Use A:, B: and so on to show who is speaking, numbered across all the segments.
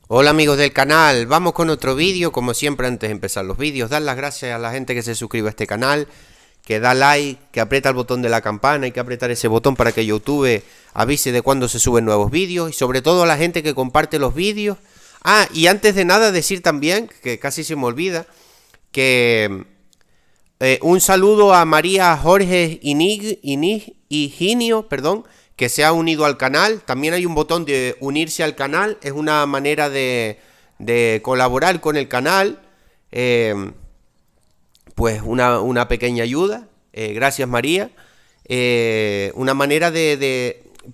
A: Hola amigos del canal, vamos con otro vídeo. Como siempre, antes de empezar los vídeos, dar las gracias a la gente que se suscribe a este canal, que da like, que aprieta el botón de la campana. Hay que apretar ese botón para que YouTube avise de cuando se suben nuevos vídeos, y sobre todo a la gente que comparte los vídeos. Y antes de nada decir también, que casi se me olvida, que un saludo a María Jorge Higinio, que se ha unido al canal. También hay un botón de unirse al canal, es una manera de colaborar con el canal, pues una pequeña ayuda. Gracias María. Una manera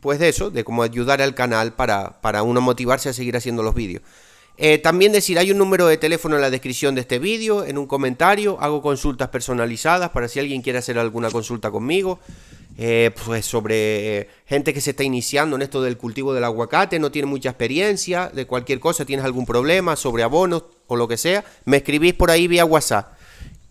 A: pues de eso, de como ayudar al canal para uno motivarse a seguir haciendo los vídeos. También decir, hay un número de teléfono en la descripción de este vídeo, en un comentario. Hago consultas personalizadas para si alguien quiere hacer alguna consulta conmigo, pues sobre gente que se está iniciando en esto del cultivo del aguacate, no tiene mucha experiencia, de cualquier cosa, tienes algún problema sobre abonos o lo que sea, me escribís por ahí vía WhatsApp.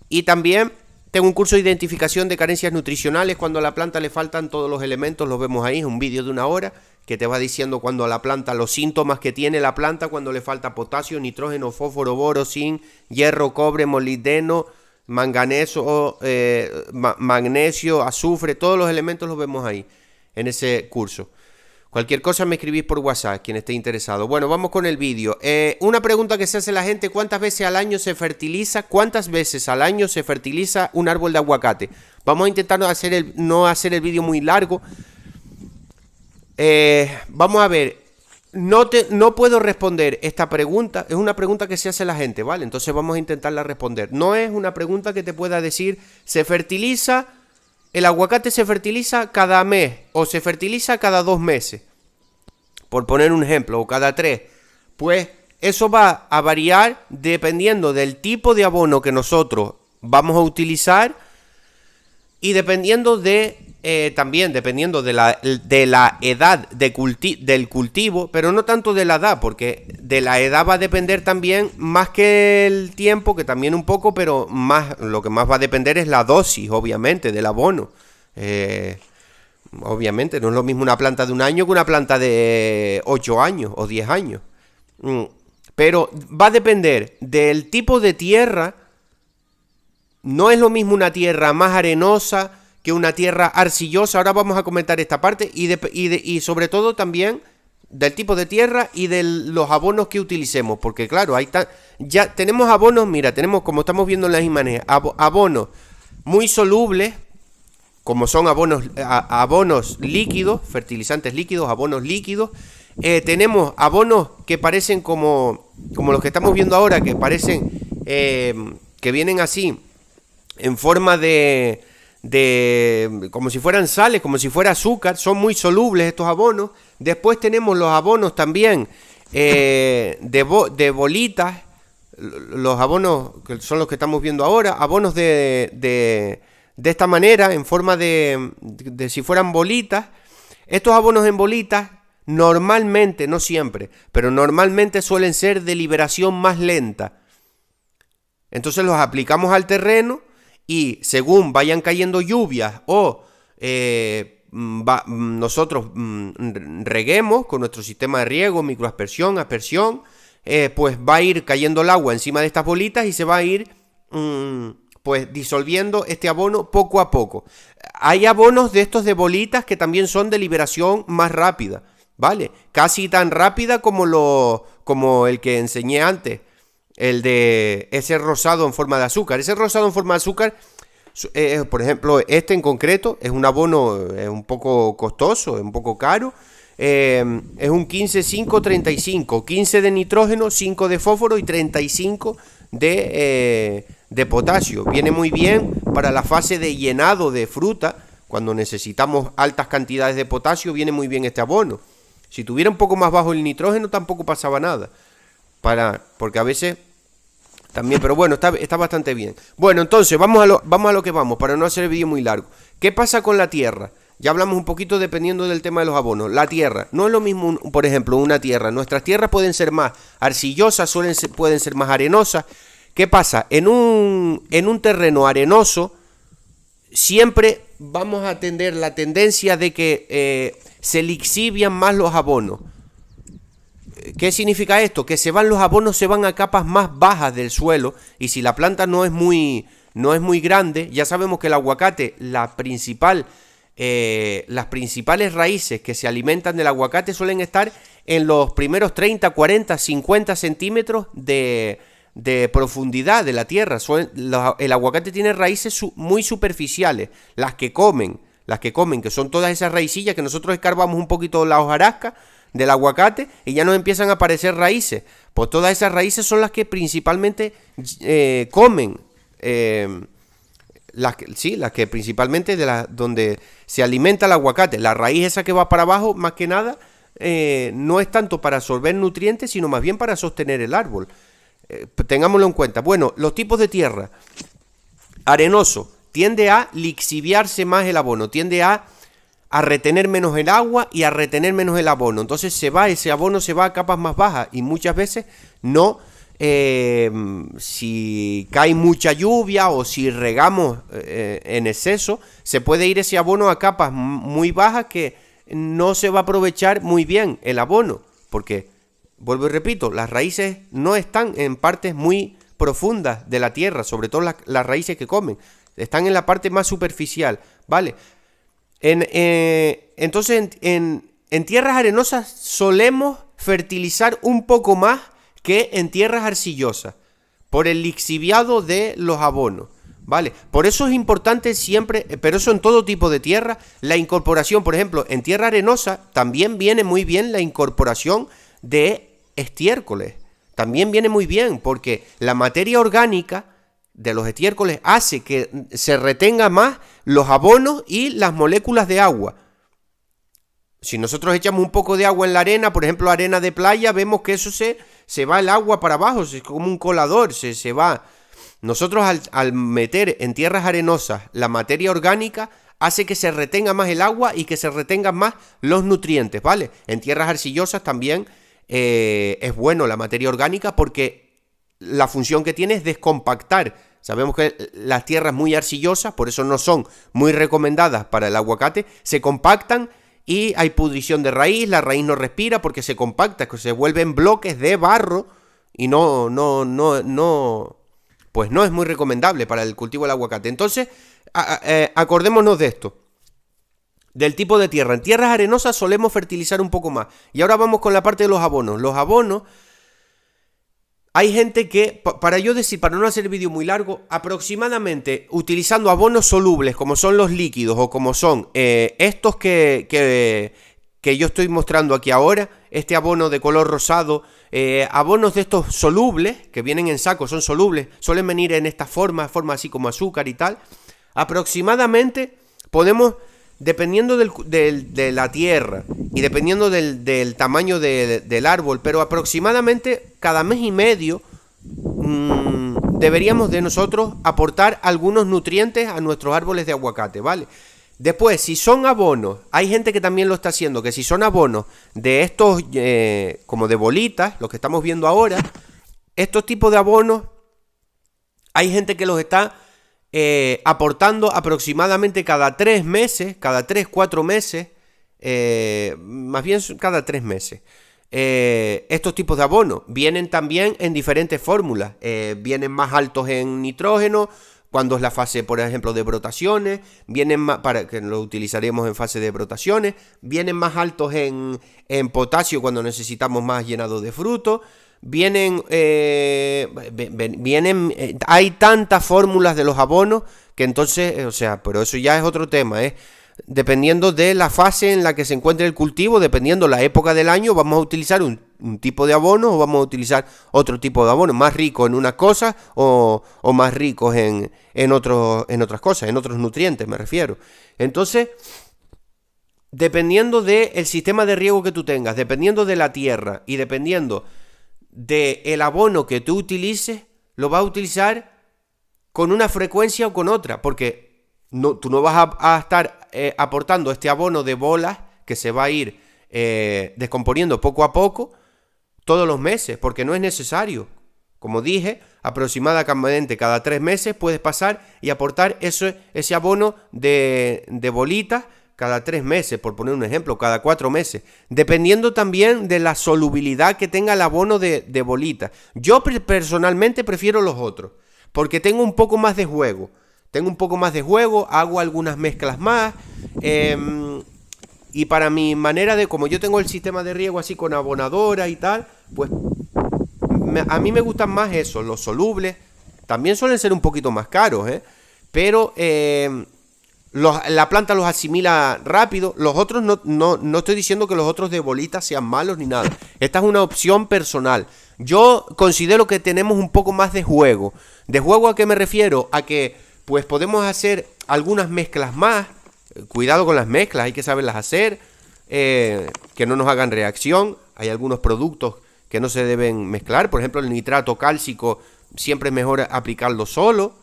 A: Y también tengo un curso de identificación de carencias nutricionales. Cuando a la planta le faltan todos los elementos, los vemos ahí, es un vídeo de 1 hora que te va diciendo cuando a la planta, los síntomas que tiene la planta cuando le falta potasio, nitrógeno, fósforo, boro, zinc, hierro, cobre, molibdeno, manganeso, magnesio, azufre. Todos los elementos los vemos ahí en ese curso. Cualquier cosa me escribís por WhatsApp, quien esté interesado. Bueno, vamos con el vídeo. Una pregunta que se hace la gente: ¿cuántas veces al año se fertiliza? ¿Cuántas veces al año se fertiliza un árbol de aguacate? Vamos a intentar no hacer el vídeo muy largo. Vamos a ver. No puedo responder esta pregunta. Es una pregunta que se hace la gente, ¿vale? Entonces vamos a intentarla responder. No es una pregunta que te pueda decir, el aguacate se fertiliza cada mes o se fertiliza cada 2 meses, por poner un ejemplo, o cada 3. Pues eso va a variar dependiendo del tipo de abono que nosotros vamos a utilizar y dependiendo también dependiendo de la edad del cultivo, pero no tanto de la edad, porque de la edad va a depender también más que el tiempo, que también un poco, pero lo que más va a depender es la dosis, obviamente, del abono. Obviamente no es lo mismo una planta de 1 año que una planta de 8 años o 10 años. Pero va a depender del tipo de tierra. No es lo mismo una tierra más arenosa que una tierra arcillosa. Ahora vamos a comentar esta parte y sobre todo también del tipo de tierra y de los abonos que utilicemos, porque claro, ya tenemos abonos. Mira, tenemos, como estamos viendo en las imágenes, abonos muy solubles, como son abonos líquidos, fertilizantes líquidos, abonos líquidos. Tenemos abonos que parecen como los que estamos viendo ahora, que parecen que vienen así en forma de como si fueran sales, como si fuera azúcar. Son muy solubles estos abonos. Después tenemos los abonos también de bolitas. Los abonos que son los que estamos viendo ahora, abonos de esta manera, en forma de si fueran bolitas. Estos abonos en bolitas normalmente, no siempre, pero normalmente suelen ser de liberación más lenta. Entonces los aplicamos al terreno y según vayan cayendo lluvias o nosotros reguemos con nuestro sistema de riego, microaspersión, aspersión, pues va a ir cayendo el agua encima de estas bolitas y se va a ir pues disolviendo este abono poco a poco. Hay abonos de estos de bolitas que también son de liberación más rápida, ¿vale? Casi tan rápida como el que enseñé antes, el de ese rosado en forma de azúcar. Ese rosado en forma de azúcar, por ejemplo, este en concreto, es un abono un poco costoso, es un poco caro. Es un 15-5-35, 15 de nitrógeno, 5 de fósforo y 35 de potasio. Viene muy bien para la fase de llenado de fruta. Cuando necesitamos altas cantidades de potasio, viene muy bien este abono. Si tuviera un poco más bajo el nitrógeno, tampoco pasaba nada, porque a veces también, pero bueno, está bastante bien. Bueno, entonces vamos a lo que vamos, para no hacer el vídeo muy largo. ¿Qué pasa con la tierra? Ya hablamos un poquito dependiendo del tema de los abonos. La tierra, no es lo mismo, por ejemplo, una tierra. Nuestras tierras pueden ser más arcillosas, pueden ser más arenosas. ¿Qué pasa? En un terreno arenoso, siempre vamos a tener la tendencia de que se lixivian más los abonos. ¿Qué significa esto? Que los abonos se van a capas más bajas del suelo, y si la planta no es muy grande, ya sabemos que el aguacate, las principales raíces que se alimentan del aguacate suelen estar en los primeros 30, 40, 50 centímetros de profundidad de la tierra. El aguacate tiene raíces muy superficiales, las que comen, que son todas esas raicillas que nosotros escarbamos un poquito la hojarasca del aguacate y ya nos empiezan a aparecer raíces. Pues todas esas raíces son las que principalmente comen, las que principalmente donde se alimenta el aguacate. La raíz esa que va para abajo, más que nada, no es tanto para absorber nutrientes, sino más bien para sostener el árbol. Tengámoslo en cuenta. Bueno, los tipos de tierra. Arenoso, tiende a lixiviarse más el abono, tiende a retener menos el agua y a retener menos el abono. Entonces ese abono se va a capas más bajas y muchas veces no, si cae mucha lluvia o si regamos en exceso, se puede ir ese abono a capas muy bajas que no se va a aprovechar muy bien el abono, porque, vuelvo y repito, las raíces no están en partes muy profundas de la tierra, sobre todo las raíces que comen, están en la parte más superficial, ¿vale? Entonces, en tierras arenosas solemos fertilizar un poco más que en tierras arcillosas, por el lixiviado de los abonos, ¿vale? Por eso es importante siempre, pero eso en todo tipo de tierra, la incorporación. Por ejemplo, en tierra arenosa también viene muy bien la incorporación de estiércoles. También viene muy bien, porque la materia orgánica de los estiércoles hace que se retenga más los abonos y las moléculas de agua. Si nosotros echamos un poco de agua en la arena, por ejemplo arena de playa, vemos que eso se va el agua para abajo, es como un colador, se va. Nosotros al meter en tierras arenosas la materia orgánica, hace que se retenga más el agua y que se retengan más los nutrientes, ¿vale? En tierras arcillosas también es bueno la materia orgánica, porque la función que tiene es descompactar. Sabemos que las tierras muy arcillosas, por eso no son muy recomendadas para el aguacate, se compactan y hay pudrición de raíz, la raíz no respira porque se compacta, que se vuelven bloques de barro y pues no es muy recomendable para el cultivo del aguacate. Entonces, acordémonos de esto, del tipo de tierra. En tierras arenosas solemos fertilizar un poco más. Y ahora vamos con la parte de los abonos. Los abonos, hay gente que, para no hacer el vídeo muy largo, aproximadamente utilizando abonos solubles, como son los líquidos o como son estos que yo estoy mostrando aquí ahora, este abono de color rosado, abonos de estos solubles, que vienen en saco, son solubles, suelen venir en esta forma así como azúcar y tal. Aproximadamente podemos, dependiendo de la tierra y dependiendo del tamaño del árbol, pero aproximadamente cada mes y medio deberíamos de nosotros aportar algunos nutrientes a nuestros árboles de aguacate, ¿vale? Después, si son abonos, hay gente que también lo está haciendo, que si son abonos de estos como de bolitas, los que estamos viendo ahora, estos tipos de abonos, hay gente que los está aportando aproximadamente cada 3 meses, cada 3-4 meses, más bien cada 3 meses. Estos tipos de abonos vienen también en diferentes fórmulas, vienen más altos en nitrógeno cuando es la fase, por ejemplo, de brotaciones, vienen más, para que lo utilizaremos en fase de brotaciones, vienen más altos en potasio cuando necesitamos más llenado de fruto. Hay tantas fórmulas de los abonos que entonces, pero eso ya es otro tema, dependiendo de la fase en la que se encuentre el cultivo, dependiendo la época del año, vamos a utilizar un tipo de abono o vamos a utilizar otro tipo de abono, más rico en unas cosas o más ricos en otras cosas, en otros nutrientes me refiero. Entonces, dependiendo del sistema de riego que tú tengas, dependiendo de la tierra y dependiendo del abono que tú utilices, lo vas a utilizar con una frecuencia o con otra, porque tú no vas a estar aportando este abono de bolas que se va a ir descomponiendo poco a poco todos los meses, porque no es necesario. Como dije, aproximadamente cada 3 meses puedes pasar y aportar ese abono de bolitas cada 3 meses, por poner un ejemplo, cada 4 meses, dependiendo también de la solubilidad que tenga el abono de bolita. Yo personalmente prefiero los otros, porque tengo un poco más de juego. Hago algunas mezclas más, y para mi manera de, como yo tengo el sistema de riego así con abonadora y tal, pues a mí me gustan más eso, los solubles. También suelen ser un poquito más caros, pero la planta los asimila rápido. Los otros no estoy diciendo que los otros de bolitas sean malos ni nada. Esta es una opción personal. Yo considero que tenemos un poco más de juego. ¿De juego a qué me refiero? A que pues podemos hacer algunas mezclas más. Cuidado con las mezclas, hay que saberlas hacer, que no nos hagan reacción. Hay algunos productos que no se deben mezclar. Por ejemplo, el nitrato cálcico siempre es mejor aplicarlo solo.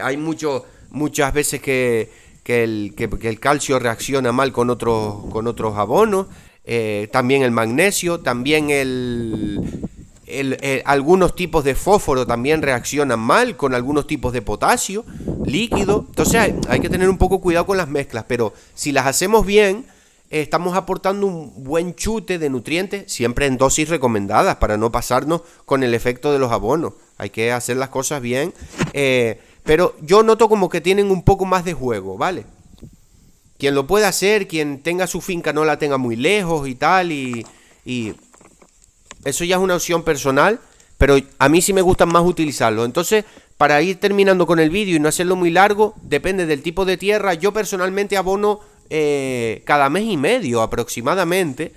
A: Hay muchas veces que el calcio reacciona mal con otros abonos. También el magnesio, también algunos tipos de fósforo también reaccionan mal con algunos tipos de potasio líquido. Entonces hay que tener un poco cuidado con las mezclas, pero si las hacemos bien, estamos aportando un buen chute de nutrientes, siempre en dosis recomendadas para no pasarnos con el efecto de los abonos. Hay que hacer las cosas bien, pero yo noto como que tienen un poco más de juego, ¿vale? Quien lo pueda hacer, quien tenga su finca no la tenga muy lejos y tal, y eso ya es una opción personal, pero a mí sí me gustan más utilizarlo. Entonces, para ir terminando con el vídeo y no hacerlo muy largo, depende del tipo de tierra. Yo personalmente abono cada mes y medio aproximadamente.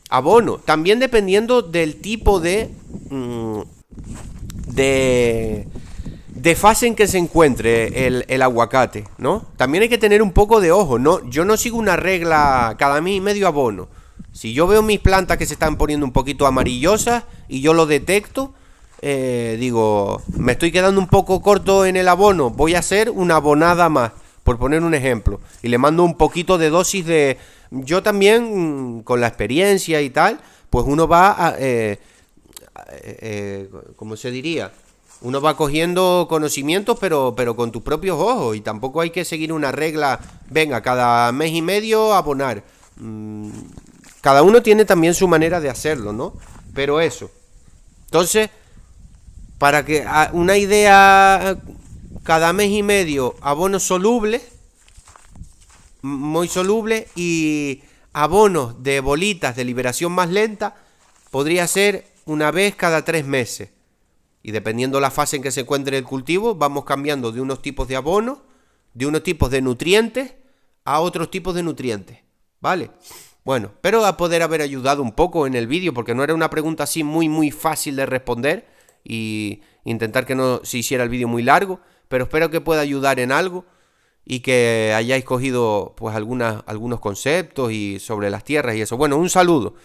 A: Abono. También dependiendo del tipo de fase en que se encuentre el aguacate, ¿no? También hay que tener un poco de ojo, ¿no? Yo no sigo una regla, cada mes y medio abono. Si yo veo mis plantas que se están poniendo un poquito amarillosas y yo lo detecto, digo, me estoy quedando un poco corto en el abono, voy a hacer una abonada más, por poner un ejemplo, y le mando un poquito de dosis de... Yo también, con la experiencia y tal, pues uno va, ¿cómo se diría? Uno va cogiendo conocimientos, pero con tus propios ojos, y tampoco hay que seguir una regla, venga, cada mes y medio abonar. Cada uno tiene también su manera de hacerlo, ¿no? Pero eso. Entonces, para que una idea, cada mes y medio abonos solubles, muy solubles, y abonos de bolitas de liberación más lenta, podría ser una vez cada 3 meses. Y dependiendo la fase en que se encuentre el cultivo, vamos cambiando de unos tipos de abonos, de unos tipos de nutrientes, a otros tipos de nutrientes, ¿vale? Bueno, espero a poder haber ayudado un poco en el vídeo, porque no era una pregunta así muy fácil de responder, y intentar que no se hiciera el vídeo muy largo, pero espero que pueda ayudar en algo y que hayáis cogido pues algunos conceptos y sobre las tierras y eso. Bueno, un saludo.